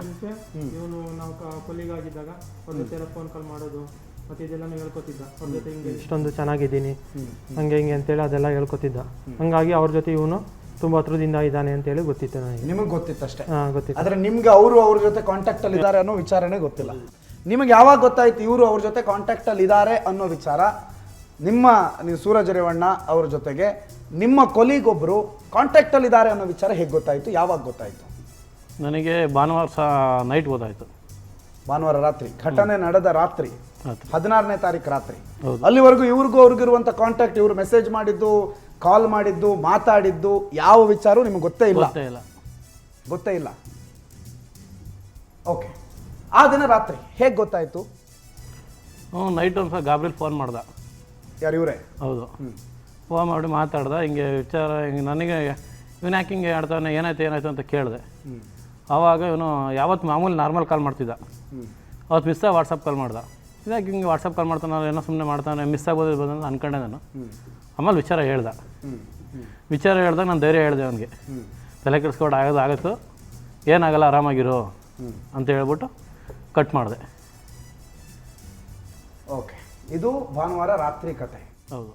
C: ಇವನು ನಾವು ಕೊಲ್ಲಿಗೆ ಆಗಿದ್ದಾಗ ಅವ್ರ ಜೊತೆ ಎಲ್ಲ ಫೋನ್ ಕಾಲ್ ಮಾಡೋದು ಮತ್ತು ಇದೆಲ್ಲನೂ ಹೇಳ್ಕೊತಿದ್ದ. ಅವ್ರ ಜೊತೆ ಹಿಂಗೆ ಇಷ್ಟೊಂದು ಚೆನ್ನಾಗಿದ್ದೀನಿ ಹಂಗೆ ಹಿಂಗೆ ಅಂತೇಳಿ ಅದೆಲ್ಲ ಹೇಳ್ಕೊತಿದ್ದ. ಹಂಗಾಗಿ ಅವ್ರ ಜೊತೆ ಇವನು ತುಂಬ ಹತ್ರದಿಂದ ಇದ್ದಾನೆ ಅಂತೇಳಿ ಗೊತ್ತಿತ್ತು ನನಗೆ.
A: ನಿಮಗೆ ಗೊತ್ತಿತ್ತು ಅಷ್ಟೇ?
C: ಗೊತ್ತಿತ್ತು.
A: ಆದರೆ ನಿಮ್ಗೆ ಅವ್ರ ಜೊತೆ ಕಾಂಟ್ಯಾಕ್ಟ್ ಅಲ್ಲಿ ಇದ್ದಾರೆ ಅನ್ನೋ ವಿಚಾರನೇ ಗೊತ್ತಿಲ್ಲ. ನಿಮಗೆ ಯಾವಾಗ ಗೊತ್ತಾಯ್ತು ಇವರು ಅವ್ರ ಜೊತೆ ಕಾಂಟ್ಯಾಕ್ಟ್ ಅಲ್ಲಿ ಇದ್ದಾರೆ ಅನ್ನೋ ವಿಚಾರ? ನೀವು ಸೂರಜ್ ರೇವಣ್ಣ ಅವ್ರ ಜೊತೆಗೆ ನಿಮ್ಮ ಕೊಲೀಗೊಬ್ಬರು ಕಾಂಟ್ಯಾಕ್ಟ್ ಅಲ್ಲಿ ಇದ್ದಾರೆ ಅನ್ನೋ ವಿಚಾರ ಹೇಗೆ ಗೊತ್ತಾಯ್ತು, ಯಾವಾಗ ಗೊತ್ತಾಯ್ತು?
B: ನನಗೆ ಭಾನುವಾರ ನೈಟ್ ಗೊತ್ತಾಯ್ತು.
A: ಭಾನುವಾರ ರಾತ್ರಿ? ಘಟನೆ ನಡೆದ ರಾತ್ರಿ 16ನೇ ತಾರೀಕು ರಾತ್ರಿ.
B: ಹೌದು.
A: ಅಲ್ಲಿವರೆಗೂ ಅವ್ರಿಗಿರುವಂತ ಕಾಂಟ್ಯಾಕ್ಟ್, ಇವರು ಮೆಸೇಜ್ ಮಾಡಿದ್ದು, ಕಾಲ್ ಮಾಡಿದ್ದು, ಮಾತಾಡಿದ್ದು ಯಾವ ವಿಚಾರ ನಿಮ್ಗೆ ಗೊತ್ತೇ ಇಲ್ಲ? ಗೊತ್ತೇ ಇಲ್ಲ. ಓಕೆ, ಆ ದಿನ ರಾತ್ರಿ ಹೇಗೆ ಗೊತ್ತಾಯ್ತು?
B: ನೈಟ್ ಒಂದು ಸಲ ಗಾಬ್ರಿಲ್ ಫೋನ್ ಮಾಡ್ದ.
A: ಯಾರು, ಇವರೇ?
B: ಹೌದು. ಫೋನ್ ಮಾಡಿ ಮಾತಾಡ್ದ. ಹಿಂಗೆ ವಿಚಾರ, ಹಿಂಗೆ ನನಗೆ ಇವನು ಯಾಕೆ ಹಿಂಗೆ ಆಡ್ತಾನೆ, ಏನಾಯ್ತು ಅಂತ ಕೇಳಿದೆ. ಆವಾಗ ಇವನು ಯಾವತ್ತು ಮಾಮೂಲಿ ನಾರ್ಮಲ್ ಕಾಲ್ ಮಾಡ್ತಿದ್ದ, ಅವತ್ತು ಮಿಸ್ಸಾಗಿ ವಾಟ್ಸಪ್ ಕಾಲ್ ಮಾಡ್ದ. ಇದಾಗಿ ಹಿಂಗೆ ವಾಟ್ಸಪ್ ಕಾಲ್ ಮಾಡ್ತಾನೆ, ಏನೋ ಸುಮ್ಮನೆ ಮಾಡ್ತಾನೆ, ಮಿಸ್ ಆಗೋದು ಅಂತ ಅನ್ಕೊಂಡೆ ನಾನು. ಆಮೇಲೆ ವಿಚಾರ ಹೇಳ್ದಾಗ ನಾನು ಧೈರ್ಯ ಹೇಳಿದೆ ಅವನಿಗೆ, ತಲೆ ಕೆಡಿಸ್ಕೊಂಡು ಆಗೋದು ಏನಾಗಲ್ಲ, ಆರಾಮಾಗಿರು ಅಂತ ಹೇಳ್ಬಿಟ್ಟು ಕಟ್ ಮಾಡಿದೆ.
A: ಓಕೆ, ಇದು ಭಾನುವಾರ ರಾತ್ರಿ ಕತೆ.
B: ಹೌದು.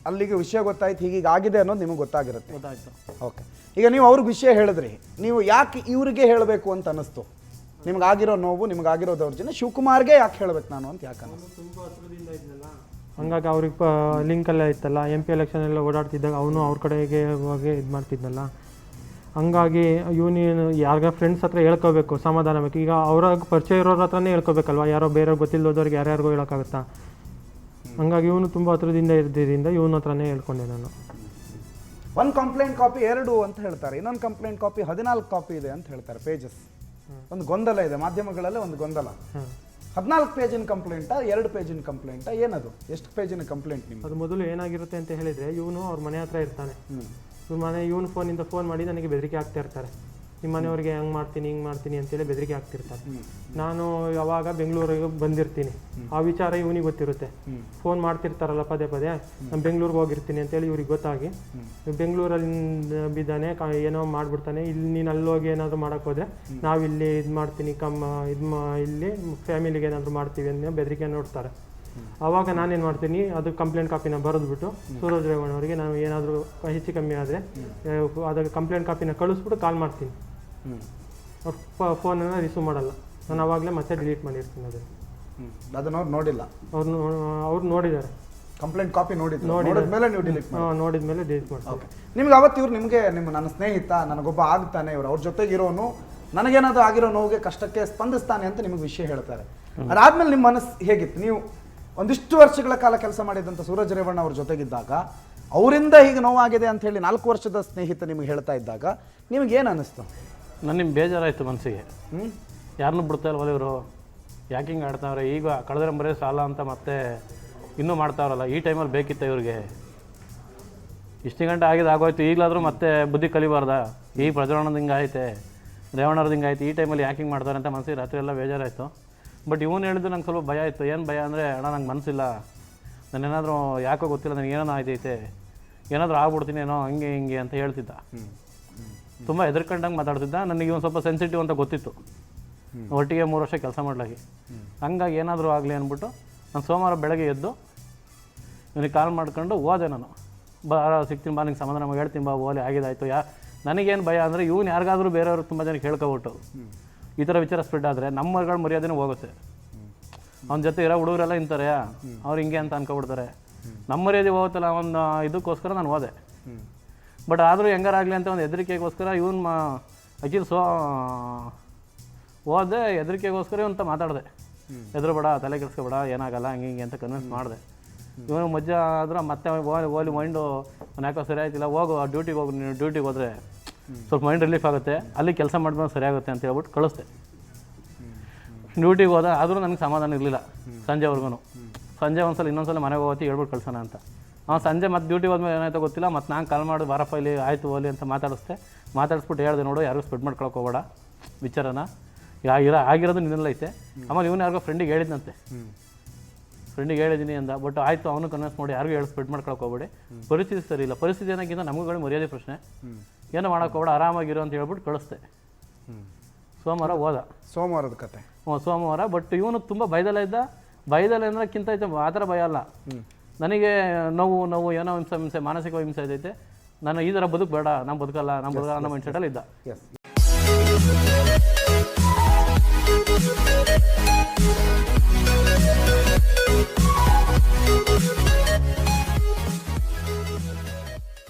A: ಅಲ್ಲಿಗೆ ವಿಷಯ ಗೊತ್ತಾಯ್ತು, ಹೀಗೀಗ ಆಗಿದೆ ಅನ್ನೋದು ನಿಮಗೆ ಗೊತ್ತಾಗಿರುತ್ತೆ.
B: ಗೊತ್ತಾಯ್ತು.
A: ಓಕೆ, ಈಗ ನೀವು ಅವ್ರಿಗೆ ವಿಷಯ ಹೇಳಿದ್ರಿ, ನೀವು ಯಾಕೆ ಇವರಿಗೆ ಹೇಳಬೇಕು ಅಂತ ಅನ್ನಿಸ್ತು? ನಿಮ್ಗಾಗಿರೋ ನೋವು, ನಿಮ್ಗಾಗಿರೋ ದೌರ್ಜನ್ಯ ಶಿವಕುಮಾರ್ಗೆ ಯಾಕೆ ಹೇಳ್ಬೇಕು ನಾನು ಅಂತ ಯಾಕೆ ಅನ್ನಿಸ್ತು?
C: ತುಂಬ ಹತ್ರದಿಂದ ಇದ್ನಲ್ಲ, ಹಂಗಾಗಿ ಅವ್ರಿಗೆ ಲಿಂಕಲ್ಲೇ ಇತ್ತಲ್ಲ. MP ಎಲೆಕ್ಷನ್ ಎಲ್ಲ ಓಡಾಡ್ತಿದ್ದಾಗ ಅವನು ಅವ್ರ ಕಡೆಗೆ ಹೋಗಿ ಇದು ಮಾಡ್ತಿದ್ನಲ್ಲ. ಹಂಗಾಗಿ ಇವನು ಯಾರಿಗ ಫ್ರೆಂಡ್ಸ್ ಹತ್ರ ಹೇಳ್ಕೋಬೇಕು, ಸಮಾಧಾನ ಬೇಕು. ಈಗ ಅವ್ರಾಗ ಪರಿಚಯ ಇರೋರ ಹತ್ರನೇ ಹೇಳ್ಕೋಬೇಕಲ್ವ, ಯಾರೋ ಬೇರೆ ಗೊತ್ತಿಲ್ಲದವ್ರಿಗೆ ಯಾರ್ಯಾರಿಗೂ ಹೇಳೋಕ್ಕಾಗುತ್ತಾ. ಹಂಗಾಗಿ ಇವನು ತುಂಬ ಹತ್ರದಿಂದ ಇದ್ದಿದ್ದರಿಂದ ಇವನ ಹತ್ರನೇ ಹೇಳ್ಕೊಂಡೆ ನಾನು.
A: ಒಂದು ಕಂಪ್ಲೇಂಟ್ ಕಾಪಿ 2 ಅಂತ ಹೇಳ್ತಾರೆ, ಇನ್ನೊಂದು ಕಂಪ್ಲೇಂಟ್ ಕಾಪಿ 14 ಕಾಪಿ ಇದೆ ಅಂತ ಹೇಳ್ತಾರೆ ಪೇಜಸ್. ಒಂದು ಗೊಂದಲ ಇದೆ ಮಾಧ್ಯಮಗಳಲ್ಲೇ, ಒಂದು ಗೊಂದಲ. 14 ಪೇಜಿನ ಕಂಪ್ಲೇಂಟಾ 2 ಪೇಜಿನ ಕಂಪ್ಲೇಂಟಾ ಏನದು? ಎಷ್ಟು ಪೇಜಿನ ಕಂಪ್ಲೇಂಟ್ ನಿಮ್ಗೆ?
C: ಅದು ಮೊದಲು ಏನಾಗಿರುತ್ತೆ ಅಂತ ಹೇಳಿದರೆ, ಇವನು ಅವ್ರ ಮನೆ ಹತ್ರ ಇರ್ತಾನೆ. ಇವನು ಫೋನಿಂದ ಫೋನ್ ಮಾಡಿ ನನಗೆ ಬೆದರಿಕೆ ಆಗ್ತಾ ಇರ್ತಾರೆ. ನಿಮ್ಮ ಮನೆಯವ್ರಿಗೆ ಹಂಗೆ ಮಾಡ್ತೀನಿ ಹಿಂಗೆ ಮಾಡ್ತೀನಿ ಅಂತೇಳಿ ಬೆದರಿಕೆ ಆಗ್ತಿರ್ತಾರೆ. ನಾನು ಯಾವಾಗ ಬೆಂಗಳೂರಿಗೆ ಬಂದಿರ್ತೀನಿ, ಆ ವಿಚಾರ ಇವನಿಗೆ ಗೊತ್ತಿರುತ್ತೆ. ಫೋನ್ ಮಾಡ್ತಿರ್ತಾರಲ್ಲ ಪದೇ ಪದೇ, ನಾನು ಬೆಂಗಳೂರಿಗೆ ಹೋಗಿರ್ತೀನಿ ಅಂತೇಳಿ ಇವ್ರಿಗೆ ಗೊತ್ತಾಗಿ ಬೆಂಗಳೂರಲ್ಲಿ ಬಿದ್ದಾನೆ, ಏನೋ ಮಾಡಿಬಿಡ್ತಾನೆ. ಇಲ್ಲಿ ನೀನು ಅಲ್ಲೋಗಿ ಏನಾದರೂ ಮಾಡೋಕ್ಕೆ ಹೋದರೆ ನಾವಿಲ್ಲಿ ಇದು ಮಾಡ್ತೀನಿ ಇಲ್ಲಿ ಫ್ಯಾಮಿಲಿಗೆ ಏನಾದರೂ ಮಾಡ್ತೀವಿ ಅನ್ನೋ ಬೆದರಿಕೆ ನೋಡ್ತಾರೆ. ಆವಾಗ ನಾನೇನು ಮಾಡ್ತೀನಿ, ಅದು ಕಂಪ್ಲೇಂಟ್ ಕಾಪಿನ ಬರೆದ್ಬಿಟ್ಟು ಸೂರಜ್ ರೇವಣ್ಣವರಿಗೆ ನಾವು ಏನಾದರೂ ಹೆಚ್ಚು ಕಮ್ಮಿ ಆದರೆ ಅದಕ್ಕೆ ಕಂಪ್ಲೇಂಟ್ ಕಾಪಿನ ಕಳಿಸ್ಬಿಟ್ಟು ಕಾಲ್ ಮಾಡ್ತೀನಿ. ಅವ್ರ ಫೋನನ್ನು ರಿಸೀವ್ ಮಾಡಲ್ಲ. ನಾನು ಆವಾಗಲೇ ಮತ್ತೆ ಡಿಲೀಟ್ ಮಾಡಿರ್ತೀನಿ
A: ಅದನ್ನ ಅವ್ರು ನೋಡಿಲ್ಲ.
C: ಅವ್ರು ನೋಡಿದ್ದಾರೆ,
A: ಕಂಪ್ಲೇಂಟ್ ಕಾಪಿ ನೋಡಿದ್ಮೇಲೆ ನೀವು ಡಿಲೀಟ್ ಮಾಡಿ?
C: ನೋಡಿದ್ಮೇಲೆ ಡಿಲೀಟ್ ಮಾಡ್ತೀನಿ.
A: ನಿಮ್ಗೆ ಅವತ್ತು ಇವ್ರು ನಿಮಗೆ ನನ್ನ ಸ್ನೇಹಿತ, ನನಗೊಬ್ಬ ಆಗ್ತಾನೆ, ಇವ್ರು ಅವ್ರ ಜೊತೆಗಿರೋನು, ನನಗೇನಾದರೂ ಆಗಿರೋ ನೋವಿಗೆ ಕಷ್ಟಕ್ಕೆ ಸ್ಪಂದಿಸ್ತಾನೆ ಅಂತ ನಿಮಗೆ ವಿಷಯ ಹೇಳ್ತಾರೆ. ಅದಾದ್ಮೇಲೆ ನಿಮ್ಮ ಮನಸ್ಸು ಹೇಗಿತ್ತು? ನೀವು ಒಂದಿಷ್ಟು ವರ್ಷಗಳ ಕಾಲ ಕೆಲಸ ಮಾಡಿದಂಥ ಸೂರಜ್ ರೇವಣ್ಣ ಅವ್ರ ಜೊತೆಗಿದ್ದಾಗ, ಅವರಿಂದ ಹೀಗೆ ನೋವಾಗಿದೆ ಅಂತ ಹೇಳಿ 4 ವರ್ಷದ ಸ್ನೇಹಿತ ನಿಮಗೆ ಹೇಳ್ತಾ ಇದ್ದಾಗ ನಿಮಗೇನು ಅನ್ನಿಸ್ತು?
B: ನನಗೆ ಬೇಜಾರಾಯಿತು ಮನಸ್ಸಿಗೆ. ಯಾರನ್ನೂ ಬಿಡ್ತಾ ಇಲ್ವಲ್ಲ ಇವರು, ಯಾಕೆ ಹಿಂಗೆ ಆಡ್ತಾವ್ರೆ, ಈಗ ಕಳೆದ್ರೆ ಬರೀ ಸಾಲ ಅಂತ ಮತ್ತೆ ಇನ್ನೂ ಮಾಡ್ತಾವ್ರಲ್ಲ, ಈ ಟೈಮಲ್ಲಿ ಬೇಕಿತ್ತ ಇವ್ರಿಗೆ? ಇಷ್ಟು ಗಂಟೆ ಆಗಿದ್ದು ಆಗೋಯ್ತು, ಈಗಲಾದರೂ ಮತ್ತೆ ಬುದ್ಧಿ ಕಲಿಬಾರ್ದ? ಈ ಪ್ರಜ್ವಲಣ್ಣದ ಹಿಂಗೆ ಆಯ್ತೆ, ರೇವಣ್ಣವ್ರದ್ದು ಹಿಂಗೆ ಆಯ್ತು, ಈ ಟೈಮಲ್ಲಿ ಯಾಕೆ ಹಿಂಗೆ ಮಾಡ್ತಾರೆ ಅಂತ ಮನಸ್ಸಿಗೆ ರಾತ್ರಿ ಎಲ್ಲ ಬೇಜಾರಾಯಿತು. ಬಟ್ ಇವನು ಹೇಳಿದ್ದು ನಂಗೆ ಸ್ವಲ್ಪ ಭಯ ಆಯಿತು. ಏನು ಭಯ ಅಂದರೆ, ಅಣ್ಣ ನಂಗೆ ಮನಸ್ಸಿಲ್ಲ, ನಾನೇನಾದರೂ ಯಾಕೋ ಗೊತ್ತಿಲ್ಲ, ನನಗೆ ಏನೋ ಆಯ್ತೈತೆ, ಏನಾದರೂ ಆಗ್ಬಿಡ್ತೀನಿ ಏನೋ ಹಂಗೆ ಹಿಂಗೆ ಅಂತ ಹೇಳ್ತಿದ್ದ. ತುಂಬ ಹೆದರ್ಕೊಂಡಂಗೆ ಮಾತಾಡ್ತಿದ್ದ. ನನಗೆ ಒಂದು ಸ್ವಲ್ಪ ಸೆನ್ಸಿಟಿವ್ ಅಂತ ಗೊತ್ತಿತ್ತು, ಒಟ್ಟಿಗೆ 3 ವರ್ಷ ಕೆಲಸ ಮಾಡ್ಲಾಗಿ. ಹಂಗಾಗಿ ಏನಾದರೂ ಆಗಲಿ ಅಂದ್ಬಿಟ್ಟು ನಾನು ಸೋಮವಾರ ಬೆಳಗ್ಗೆ ಎದ್ದು ನನಗೆ ಕಾಲ್ ಮಾಡ್ಕೊಂಡು ಹೋದೆ. ನಾನು ಸಿಗ್ತೀನಿ ಬಾ, ನಿಂಗೆ ಸಮಾಧಾನ ಹೇಳ್ತೀನಿ ಬಾ, ಓಲಿ ಆಗಿದ್ದಾಯ್ತು. ನನಗೇನು ಭಯ ಅಂದರೆ, ಇವ್ನು ಯಾರಿಗಾದ್ರೂ ಬೇರೆಯವರು ತುಂಬ ಜನಕ್ಕೆ ಹೇಳ್ಕೊಬಿಟ್ಟು ಈ ಥರ ವಿಚಾರ ಸ್ಪ್ರೆಡ್ ಆದರೆ ನಮ್ಮಗಳ ಮರ್ಯಾದೆನೂ ಹೋಗುತ್ತೆ. ಅವನ ಜೊತೆ ಇರೋ ಹುಡುಗರೆಲ್ಲ ಇಂತಾರೆ, ಅವ್ರು ಹಿಂಗೆ ಅಂತ ಅನ್ಕೊಬಿಡ್ತಾರೆ, ನಮ್ಮ ಮರ್ಯಾದೆ ಹೋಗುತ್ತಲ್ಲ ಒಂದು ಇದಕ್ಕೋಸ್ಕರ ನಾನು ಹೋದೆ. ಬಟ್ ಆದರೂ ಹೆಂಗಾರಾಗಲಿ ಅಂತ ಒಂದು ಹೆದರಿಕೆಗೋಸ್ಕರ ಇವನು ಅಖಿಲ್ ಹೋದೆ. ಹೆದರಿಕೆಗೋಸ್ಕರ ಅಂತ ಮಾತಾಡಿದೆ, ಹೆದರ್ಬೇಡ, ತಲೆ ಕೆಡಿಸ್ಕೊಬೇಡ, ಏನಾಗಲ್ಲ ಹಂಗೆ ಹಿಂಗೆ ಅಂತ ಕನ್ವಿನ್ಸ್ ಮಾಡಿದೆ. ಇವನು ಮಜ್ಜ ಆದ್ರೆ ಮತ್ತೆ ಓಲಿ ಮೈಂಡು ಯಾಕೋ ಸರಿ ಆಯ್ತಿಲ್ಲ, ಹೋಗು ಡ್ಯೂಟಿಗೆ ಹೋಗು, ನೀನು ಡ್ಯೂಟಿಗೆ ಹೋದರೆ ಸ್ವಲ್ಪ ಮೈಂಡ್ ರಿಲೀಫ್ ಆಗುತ್ತೆ, ಅಲ್ಲಿ ಕೆಲಸ ಮಾಡ್ಕೊಂಡು ಸರಿಯಾಗುತ್ತೆ ಅಂತ ಹೇಳ್ಬಿಟ್ಟು ಕಳಿಸ್ದೆ. ಡ್ಯೂಟಿಗೆ ಹೋದ, ಆದರೂ ನನಗೆ ಸಮಾಧಾನ ಇರಲಿಲ್ಲ ಸಂಜೆವರೆಗೂ. ಸಂಜೆ ಒಂದ್ಸಲ ಇನ್ನೊಂದ್ಸಲ ಮನೆಗೆ ಹೋಗ್ತಿ ಹೇಳ್ಬಿಟ್ಟು ಕಳ್ಸೋಣ ಅಂತ. ಸಂಜೆ ಮತ್ತೆ ಡ್ಯೂಟಿಗೆ ಹೋದ್ಮೇಲೆ ಏನಾಯ್ತೋ ಗೊತ್ತಿಲ್ಲ, ಮತ್ತು ನಾನು ಕಾಲ್ ಮಾಡಿ ಬಾರಪ್ಪ ಇಲ್ಲಿ ಆಯಿತು ಓಲಿ ಅಂತ ಮಾತಾಡಿಸ್ಬಿಟ್ಟು ಹೇಳ್ದೆ, ನೋಡು ಯಾರಿಗೂ ಸ್ಪ್ರೆಡ್ ಮಾಡ್ಕೊಳಕ್ಕೆ ಹೋಗಬೇಡ ವಿಚಾರನ, ಆಗಿರೋದು ನಿನ್ನೆಲ್ಲ ಐತೆ. ಆಮೇಲೆ ಇವನು ಯಾರಿಗೋ ಫ್ರೆಂಡಿಗೆ ಹೇಳಿದ್ನಂತೆ, ಫ್ರೆಂಡಿಗೆ ಹೇಳಿದ್ದೀನಿ ಅಂದ. ಬಟ್ ಆಯಿತು, ಅವನು ಕನ್ವಿನ್ಸ್ ಮಾಡಿ ಯಾರಿಗೂ ಹೇಳಿ ಸ್ಪ್ರೆಡ್ ಮಾಡ್ಕೊಳಕ್ಕೆ ಹೋಗ್ಬೇಡಿ, ಪರಿಸ್ಥಿತಿ ಸರಿ ಇಲ್ಲ, ಪರಿಸ್ಥಿತಿ ಏನಾಗಿಂದ ನಮಗೂ ಮರ್ಯಾದೆ ಪ್ರಶ್ನೆ, ಏನೋ ಮಾಡೋಕೆ ಹೋಗ್ಬೇಡ, ಆರಾಮಾಗಿರೋ ಅಂತ ಹೇಳ್ಬಿಟ್ಟು ಕಳಿಸ್ದೆ. ಸೋಮವಾರ ಹೋದ,
A: ಸೋಮವಾರದ ಕತೆ.
B: ಸೋಮವಾರ. ಬಟ್ ಇವನು ತುಂಬ ಭಯದಲ್ಲೇ ಇದ್ದ. ಭಯದಲ್ಲೇ ಅನ್ನೋಕ್ಕಿಂತ ಐತೆ ಆ ಥರ ಭಯ ಅಲ್ಲ, ನನಗೆ ನೋವು ಏನೋ ಹಿಂಸೆ ಮಾನಸಿಕ ಹಿಂಸೆ ಐತೈತೆ, ನಾನು ಈ ಥರ ಬದುಕಬೇಡ, ನಾನು ಬದುಕಲ್ಲ ಅನ್ನೋ ಮೈಂಡ್ ಸೆಟಲ್ಲಿ ಇದ್ದ.